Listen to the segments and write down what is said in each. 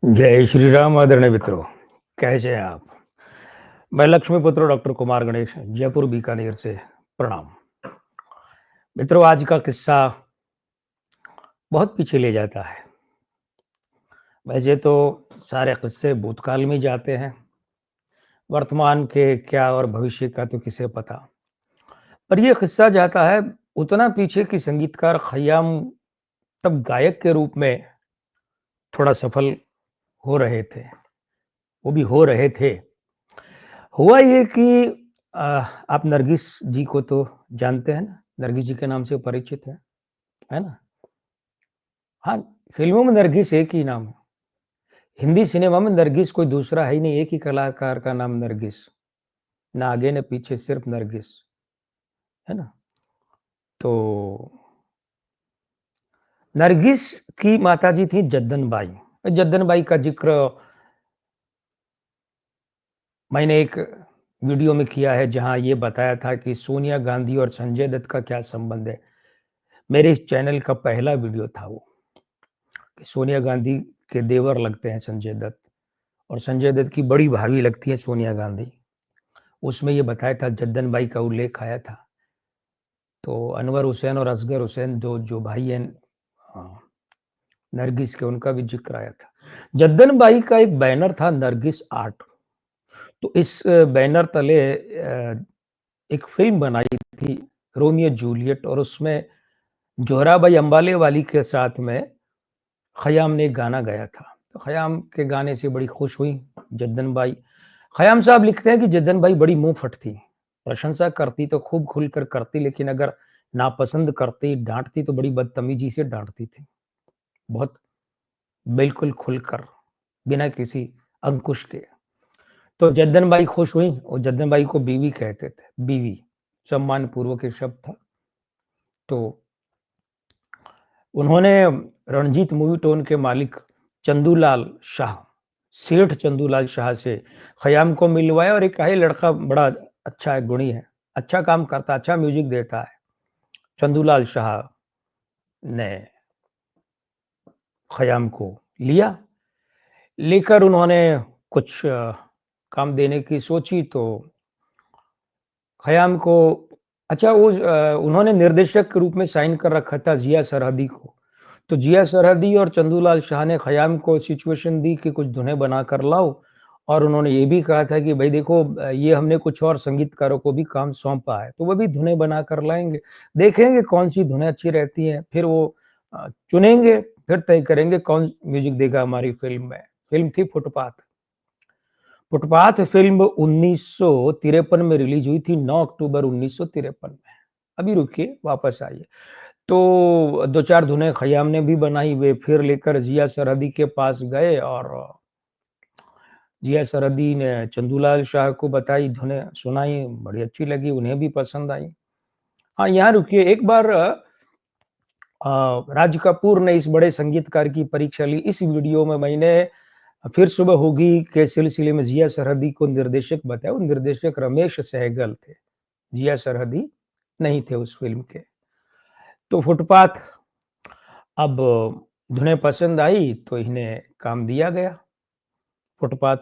जय श्री राम आदरणीय मित्रों, कैसे हैं आप? मैं लक्ष्मीपुत्र डॉक्टर कुमार गणेश, जयपुर बीकानेर से प्रणाम। मित्रों, आज का किस्सा बहुत पीछे ले जाता है। वैसे तो सारे किस्से भूतकाल में जाते हैं, वर्तमान के क्या और भविष्य का तो किसे पता। पर ये किस्सा जाता है उतना पीछे कि संगीतकार खयाम तब गायक के रूप में थोड़ा सफल हो रहे थे, वो भी हो रहे थे। हुआ ये कि अ, आप नरगिस जी को तो जानते हैं ना? नरगिस जी के नाम से परिचित है ना? हाँ, फ़िल्मों में नरगिस एक ही नाम है। हिंदी सिनेमा में नरगिस कोई दूसरा है ही नहीं, एक ही कलाकार का नाम नरगिस। ना आगे ना पीछे सिर्फ़ नरगिस, है ना? तो नरगिस की माताजी थी जद्दन बाई। जद्दन बाई का ज़िक्र मैंने एक वीडियो में किया है जहाँ ये बताया था कि सोनिया गांधी और संजय दत्त का क्या संबंध है। मेरे इस चैनल का पहला वीडियो था वो। कि सोनिया गांधी के देवर लगते हैं संजय दत्त और संजय दत्त की बड़ी भाभी लगती है सोनिया गांधी। उसमें ये बताया था जद्दन बाई का उल्लेख आया था। तो अनवर हुसैन और असगर हुसैन जो जो भाई हैं नरगिस के, उनका भी ज़िक्र आया था। जद्दन बाई का एक बैनर था नरगिस आर्ट। तो इस बैनर तले एक फ़िल्म बनाई थी रोमियो जूलियट और उसमें जोहराबाई अंबाले वाली के साथ में खयाम ने एक गाना गाया था। तो खयाम के गाने से बड़ी खुश हुई जद्दन बाई। खयाम साहब लिखते हैं कि जद्दन बाई बड़ी मुँहफट थी। प्रशंसा करती तो खूब खुलकर करती, लेकिन अगर नापसंद करती, डाँटती तो बड़ी बदतमीज़ी से डाँटती थी। बहुत बिल्कुल खुलकर, बिना किसी अंकुश के। तो जद्दन बाई खुश हुईं और जद्दन बाई को बीवी कहते थे, बीवी, सम्मानपूर्वक ये शब्द था। तो उन्होंने रणजीत मूवी टोन के मालिक चंदूलाल शाह, सेठ चंदूलाल शाह से खयाम को मिलवाया और एक है लड़का बड़ा अच्छा है, गुणी है, अच्छा काम करता है, अच्छा म्यूजिक देता है। चंदूलाल शाह ने खयाम को लिया। लेकर उन्होंने कुछ काम देने की सोची तो खयाम को अच्छा उन्होंने निर्देशक के रूप में साइन कर रखा था जिया सरहदी को। तो जिया सरहदी और चंदूलाल शाह ने खयाम को सिचुएशन दी कि कुछ धुनें बनाकर लाओ और उन्होंने ये भी कहा था कि भाई देखो ये हमने कुछ और संगीतकारों को भी काम सौंपा है, तो वो भी धुनें बनाकर लाएँगे। देखेंगे कौन-सी धुनें अच्छी रहती हैं, फिर वो चुनेंगे, फिर तय करेंगे कौन म्यूज़िक देगा हमारी फ़िल्म में। फ़िल्म थी फुटपाथ। फुटपाथ फ़िल्म 1953 में रिलीज़ हुई थी, 9 अक्टूबर 1953 में। अभी रुकिए, वापस आइए। तो 2-4 धुनें खयाम ने भी बनाई, वे फिर लेकर जिया सरहदी के पास गए और जिया सरहदी ने चंदूलाल शाह को बताई, धुनें सुनाई, बड़ी अच्छी लगी, उन्हें भी पसंद आई। हाँ, यहाँ रुकिए, एक बार राज कपूर ने इस बड़े संगीतकार की परीक्षा ली। इस वीडियो में मैंने फिर सुबह होगी के सिलसिले में जिया सरहदी को निर्देशक बताया, वो निर्देशक रमेश सहगल थे, जिया सरहदी नहीं थे उस फ़िल्म के। तो फुटपाथ अब धुनें पसंद आई तो इन्हें काम दिया गया, फुटपाथ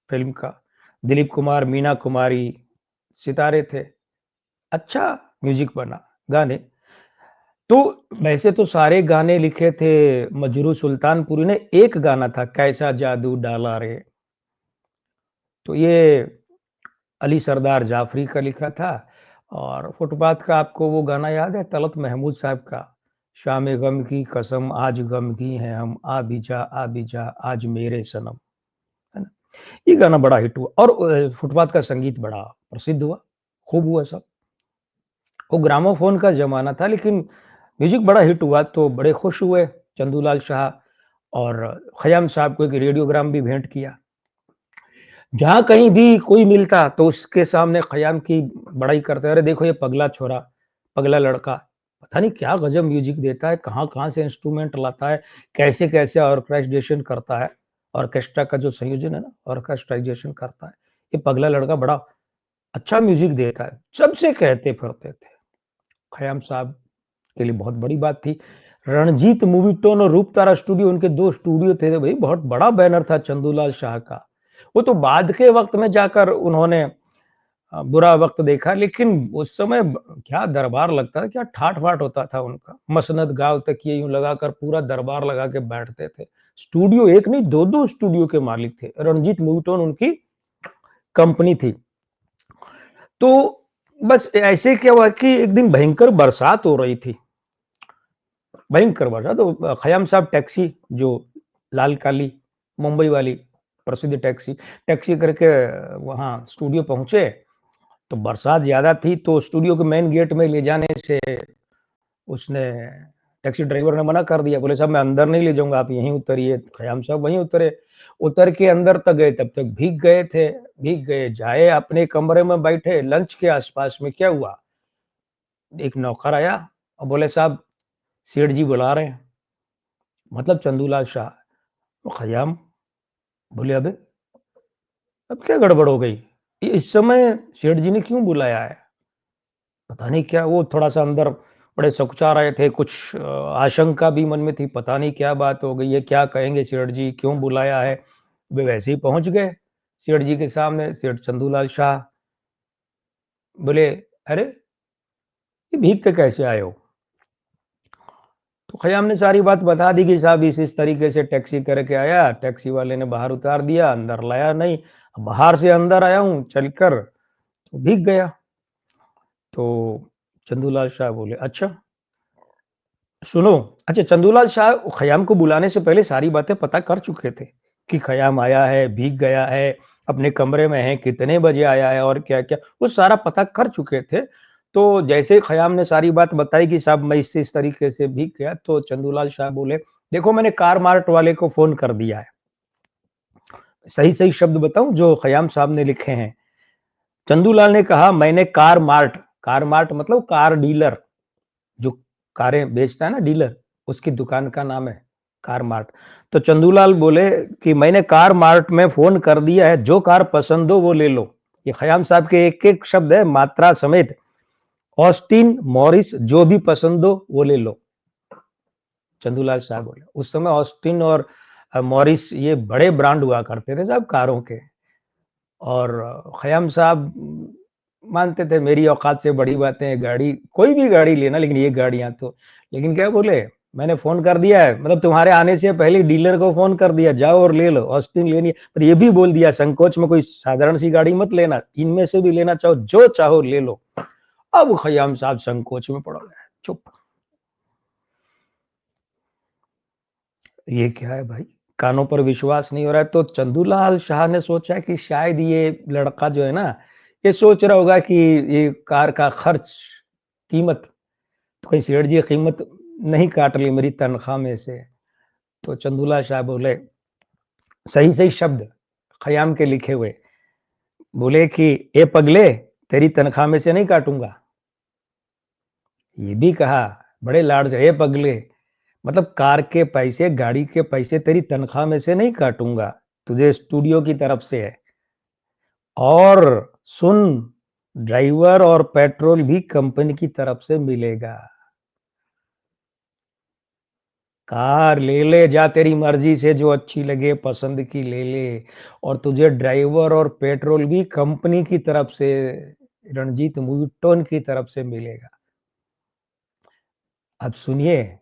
फ़िल्म का। दिलीप कुमार, मीना कुमारी सितारे थे। अच्छा म्यूज़िक बना, गाने। तो वैसे तो सारे गाने लिखे थे मजरू सुल्तानपुरी ने, एक गाना था कैसा जादू डाला रे, तो ये अली सरदार जाफ़री का लिखा था और फुटपाथ का आपको वो गाना याद है तलत महमूद साहब का, शाम गम की कसम आज गमगीन हैं हम, आ भी जा आज मेरे सनम, है ना? ये गाना बड़ा हिट हुआ और फुटपाथ का संगीत बड़ा प्रसिद्ध हुआ, खूब हुआ सब। वो ग्रामोफ़ोन का ज़माना था लेकिन म्यूज़िक बड़ा हिट हुआ तो बड़े खुश हुए चंदूलाल शाह और खयाम साहब को एक रेडियोग्राम भी भेंट किया। जहाँ कहीं भी कोई मिलता तो उसके सामने खयाम की बड़ाई करते, अरे देखो ये पगला छोरा, पगला लड़का, पता नहीं क्या गज़ब म्यूज़िक देता है, कहाँ-कहाँ से इंस्ट्रूमेंट लाता है, कैसे-कैसे ऑर्केस्ट्रेशन करता है, ऑर्केस्ट्रा का जो संयोजन है ना, ऑर्केस्ट्राइज़ेशन करता है। ये पगला लड़का बड़ा अच्छा म्यूज़िक देता है, सबसे कहते फिरते थे। खयाम साहब के लिए बहुत बड़ी बात थी। रणजीत मूवीटोन और रूप तारा स्टूडियो, उनके 2 स्टूडियो थे भाई, बहुत बड़ा बैनर था चंदूलाल शाह का। वो तो बाद के वक़्त में जाकर उन्होंने बुरा वक़्त देखा, लेकिन उस समय क्या दरबार लगता था, क्या ठाट-बाट होता था उनका। मसनद गाँव तकिए यूँ लगाकर पूरा दरबार लगा के बैठते थे। स्टूडियो 1 नहीं 2-2 स्टूडियो के मालिक थे। रणजीत मूवीटोन उनकी कंपनी थी। तो बस ऐसे क्या हुआ कि एक दिन भयंकर बरसात हो रही थी। भयंकर बरसात, तो खयाम साहब टैक्सी जो लाल काली मुंबई वाली प्रसिद्ध टैक्सी, टैक्सी करके वहाँ स्टूडियो पहुँचे। तो बरसात ज़्यादा थी, तो स्टूडियो के मेन गेट में ले जाने से उसने टैक्सी ड्राइवर ने मना कर दिया। बोले साहब मैं अंदर नहीं ले जाऊँगा, आप यहीं उतरिए। खयाम साहब वहीं उतरे। उतर के अंदर तक गए, तब तक भीग गए थे। भीग गए, जाए अपने कमरे में बैठे, लंच के आस-पास में क्या हुआ, एक नौकर आया और बोले साहब सेठ जी बुला रहे हैं, मतलब चंदूलाल शाह। तो खयाम बोले अबे! अब क्या गड़बड़ हो गई? ये इस समय सेठ जी ने क्यों बुलाया है? पता नहीं क्या, वो थोड़ा-सा अंदर बड़े सकुचा रहे थे, कुछ आशंका भी मन में थी, पता नहीं क्या बात हो गई है, क्या कहेंगे सेठ जी, क्यों बुलाया है? वे वैसे ही पहुँच गए सेठ जी के सामने, सेठ चंदूलाल शाह। बोले, "अरे! ये भीग के कैसे आए हो?" तो खयाम ने सारी बात बता दी कि साहब इस तरीके से टैक्सी करके आया, टैक्सी वाले ने बाहर उतार दिया, अंदर लाया नहीं, बाहर से अंदर आया हूँ चलकर, तो भीग गया। तो चंदूलाल शाह बोले, "अच्छा, सुनो।" अच्छा, चंदूलाल शाह खयाम को बुलाने से पहले सारी बातें पता कर चुके थे कि खयाम आया है, भीग गया है, अपने कमरे में है, कितने बजे आया है और क्या-क्या, वो सारा पता कर चुके थे। तो जैसे ही खयाम ने सारी बात बताई कि साहब मैं इस तरीके से भीग गया, तो चंदूलाल शाह बोले, "देखो मैंने कार मार्ट वाले को फ़ोन कर दिया है।" सही-सही शब्द बताऊँ जो खयाम साहब ने लिखे हैं। चंदूलाल ने कहा, "मैंने कार मार्ट मतलब कार डीलर, जो कारें बेचता है ना डीलर, उसकी दुकान का नाम है कार मार्ट।" तो चंदूलाल बोले कि मैंने कार मार्ट में फ़ोन कर दिया है, जो कार पसंद हो वो ले लो। ये खयाम साहब के एक-एक शब्द है मात्रा समेत। ऑस्टिन, मॉरिस जो भी पसंद हो वो ले लो, चंदूलाल साहब बोले। उस समय ऑस्टिन और मॉरिस ये बड़े ब्रांड हुआ करते थे साहब कारों के। और खयाम साहब मानते थे मेरी औकात से बड़ी बातें हैं, गाड़ी कोई भी गाड़ी लेना, लेकिन ये गाड़ियाँ तो, लेकिन क्या बोले, मैंने फ़ोन कर दिया है, मतलब तुम्हारे आने से पहले डीलर को फ़ोन कर दिया, जाओ और ले लो, ऑस्टिन लेनी है। पर ये भी बोल दिया संकोच में कोई साधारण सी गाड़ी मत लेना, इनमें से भी लेना चाहो, जो चाहो ले लो। अब खयाम साहब संकोच में पड़ गए, चुप। ये क्या है भाई? कानों पर विश्वास नहीं हो रहा है, तो चंदूलाल शाह ने सोचा कि शायद ये लड़का जो है ना, ये सोच रहा होगा कि ये कार का खर्च, कीमत, तो कहीं सेठ जी कीमत नहीं काट ली मेरी तनख्वाह में से। तो चंदूलाल शाह बोले, सही-सही शब्द खयाम के लिखे हुए, बोले कि "ए पगले, तेरी तनख्वाह में से नहीं काटूँगा।" ये भी कहा बड़े लाड से, "ए पगले, मतलब कार के पैसे, गाड़ी के पैसे तेरी तनख्वाह में से नहीं काटूँगा, तुझे स्टूडियो की तरफ से है। और सुन, ड्राइवर और पेट्रोल भी कंपनी की तरफ से मिलेगा। कार ले ले जा तेरी मर्ज़ी से, जो अच्छी लगे पसंद की ले ले, और तुझे ड्राइवर और पेट्रोल भी कंपनी की तरफ से, रणजीत मूवी-टोन की तरफ से मिलेगा।" अब सुनिए,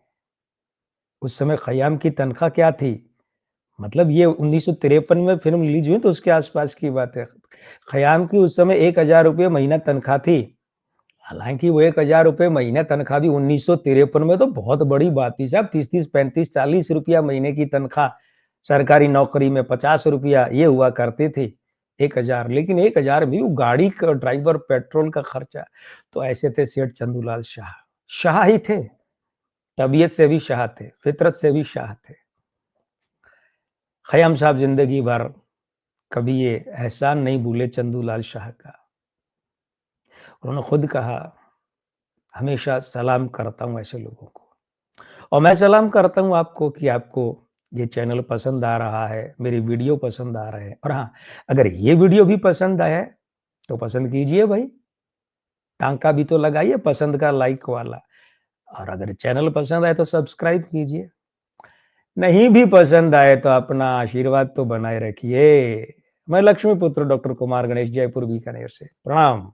उस समय खयाम की तनख्वाह क्या थी? मतलब ये 1953 में फ़िल्म रिलीज़ हुई तो उसके आस-पास की बात है। खयाम की उस समय ₹1000 महीना तनख्वाह थी। हालाँकि वो ₹1000 महीना तनख्वाह भी 1953 में तो बहुत बड़ी बात थी साहब, 30-30, 35, ₹40 महीने की तनख्वाह, सरकारी नौकरी में ₹50 ये हुआ करती थी, 1000, लेकिन 1000 में वो गाड़ी का ड्राइवर, पेट्रोल का खर्चा। तो ऐसे थे सेठ चंदूलाल शाह। शाह ही थे, तबीयत से भी शाह थे, फितरत से भी शाह थे। खयाम साहब ज़िंदगी भर कभी ये एहसान नहीं भूले चंदूलाल शाह का। उन्होंने खुद कहा, हमेशा सलाम करता हूँ ऐसे लोगों को। और मैं सलाम करता हूँ आपको कि आपको ये चैनल पसंद आ रहा है, मेरी वीडियो पसंद आ रहे हैं, और हाँ, अगर ये वीडियो भी पसंद आया है, तो पसंद कीजिए भाई, टाँका भी तो लगाइए पसंद का लाइक वाला। और अगर चैनल पसंद आए तो सब्सक्राइब कीजिए। नहीं भी पसंद आए तो अपना आशीर्वाद तो बनाए रखिए। मैं लक्ष्मीपुत्र डॉक्टर कुमार गणेश, जयपुर बीकानेर से। प्रणाम।